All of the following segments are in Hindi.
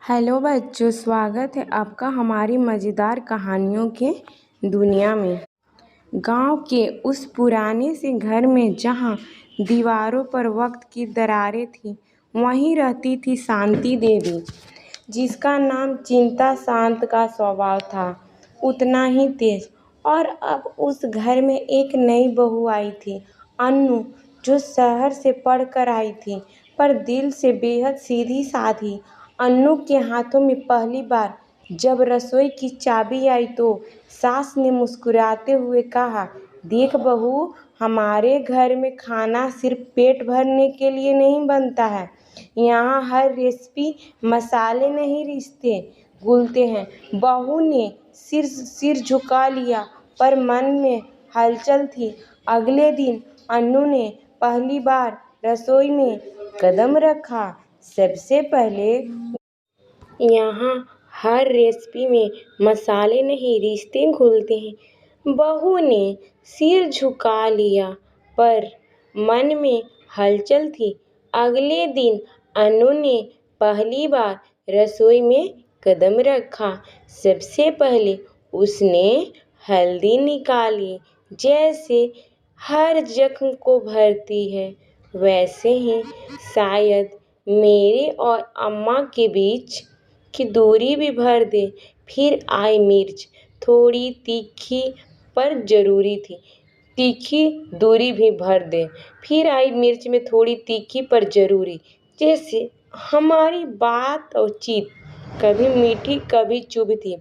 हेलो बच्चों, स्वागत है आपका हमारी मज़ेदार कहानियों के दुनिया में। गांव के उस पुराने से घर में जहां दीवारों पर वक्त की दरारें थीं, वहीं रहती थी शांति देवी, जिसका नाम चिंता शांत का स्वभाव था, उतना ही तेज। और अब उस घर में एक नई बहू आई थी, अन्नू, जो शहर से पढ़कर आई थी, पर दिल से बेहद सीधी साधी। अन्नू के हाथों में पहली बार जब रसोई की चाबी आई तो सास ने मुस्कुराते हुए कहा, देख बहू, हमारे घर में खाना सिर्फ पेट भरने के लिए नहीं बनता है। यहाँ हर रेसिपी मसाले नहीं रिश्ते घुलते हैं। बहू ने सिर झुका लिया, पर मन में हलचल थी। अगले दिन अन्नू ने पहली बार रसोई में कदम रखा। सबसे पहले यहाँ हर रेसिपी में मसाले नहीं रिश्ते घुलते हैं। बहू ने सिर झुका लिया, पर मन में हलचल थी। अगले दिन अनु ने पहली बार रसोई में कदम रखा। सबसे पहले उसने हल्दी निकाली। जैसे हर जख्म को भरती है, वैसे ही शायद मेरे और अम्मा के बीच की दूरी भी भर दे। फिर आई मिर्च, थोड़ी तीखी पर ज़रूरी थी। तीखी दूरी भी भर दे। फिर आई मिर्च में थोड़ी तीखी पर ज़रूरी, जैसे हमारी बात और चीत कभी मीठी कभी चुभती।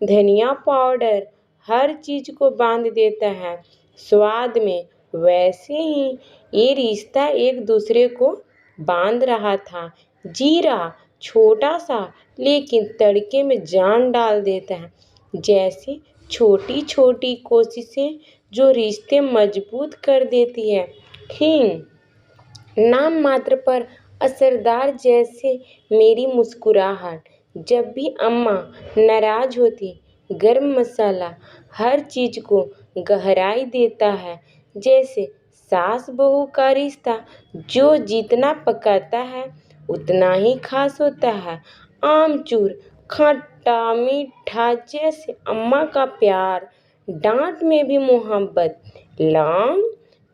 धनिया पाउडर हर चीज़ को बांध देता है स्वाद में, वैसे ही ये रिश्ता एक दूसरे को बांध रहा था। जीरा छोटा सा लेकिन तड़के में जान डाल देता है। जैसे छोटी छोटी कोशिशें जो रिश्ते मजबूत कर देती है। हींग नाम मात्र पर असरदार, जैसे मेरी मुस्कुराहट जब भी अम्मा नाराज होती। गरम मसाला हर चीज़ को गहराई देता है, जैसे सास बहू का रिश्ता जो जितना पकाता है उतना ही खास होता है। आमचूर खट्टा मीठा, जैसे अम्मा का प्यार, डांट में भी मोहब्बत। लौंग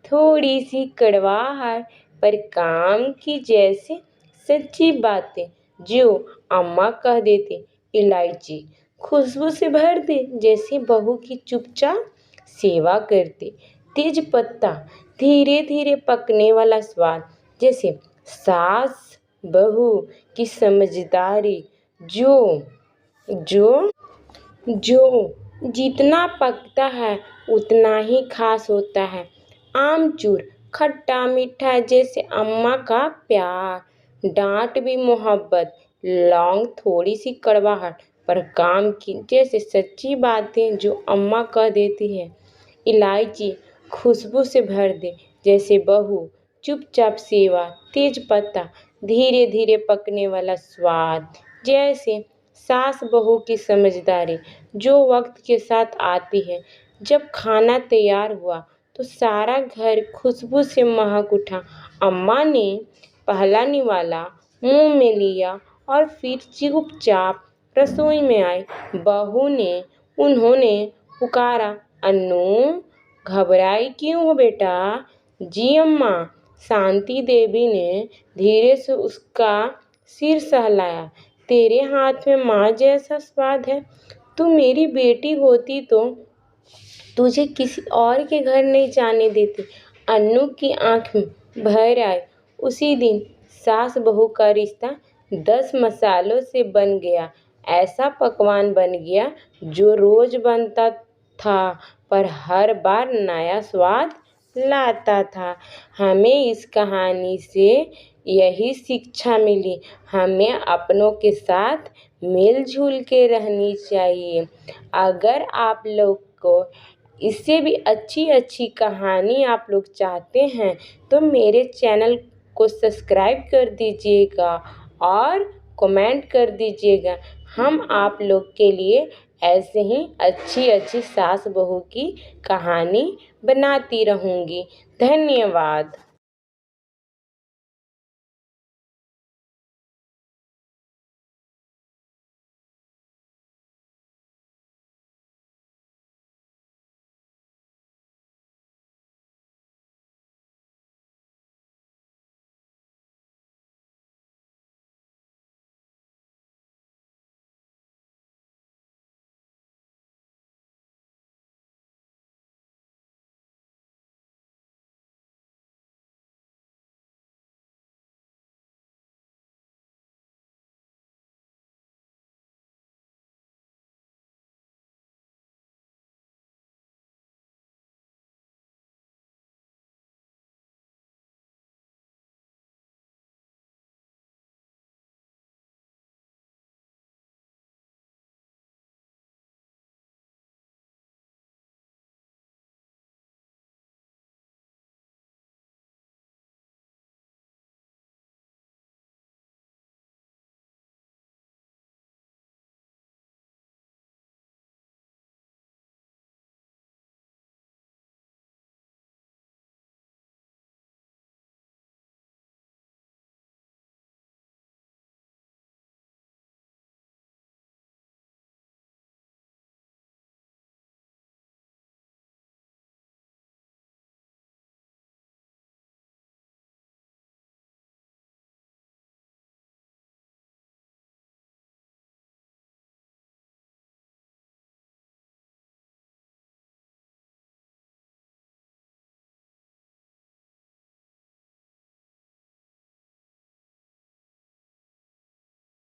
थोड़ी सी कड़वाहट पर काम की, जैसे सच्ची बातें जो अम्मा कह देते। इलायची खुशबू से भर दे, जैसे बहू की चुपचाप सेवा करते। तेज पत्ता धीरे धीरे पकने वाला स्वाद, जैसे सास बहू की समझदारी जो जो जो जितना पकता है उतना ही खास होता है। आमचूर खट्टा मीठा, जैसे अम्मा का प्यार, डांट भी मोहब्बत। लौंग थोड़ी सी कड़वाहट पर काम की, जैसे सच्ची बातें जो अम्मा कह देती है। इलायची खुशबू से भर दे, जैसे बहू चुपचाप सेवा। तेज पत्ता धीरे धीरे पकने वाला स्वाद, जैसे सास बहू की समझदारी जो वक्त के साथ आती है। जब खाना तैयार हुआ तो सारा घर खुशबू से महक उठा। अम्मा ने पहला निवाला मुंह में लिया और फिर चुपचाप रसोई में आई। बहू ने उन्होंने पुकारा, अन्नू, घबराई क्यों हो बेटा? जी अम्मा, शांति देवी ने धीरे से उसका सिर सहलाया। तेरे हाथ में माँ जैसा स्वाद है। तू मेरी बेटी होती तो तुझे किसी और के घर नहीं जाने देती। अन्नू की आंख भर आई। उसी दिन सास बहू का रिश्ता 10 मसालों से बन गया। ऐसा पकवान बन गया जो रोज बनता था, पर हर बार नया स्वाद लाता था। हमें इस कहानी से यही शिक्षा मिली, हमें अपनों के साथ मिलजुल के रहनी चाहिए। अगर आप लोग को इससे भी अच्छी अच्छी कहानी आप लोग चाहते हैं तो मेरे चैनल को सब्सक्राइब कर दीजिएगा और कमेंट कर दीजिएगा। हम आप लोग के लिए ऐसे ही अच्छी अच्छी सास बहू की कहानी बनाती रहूँगी। धन्यवाद।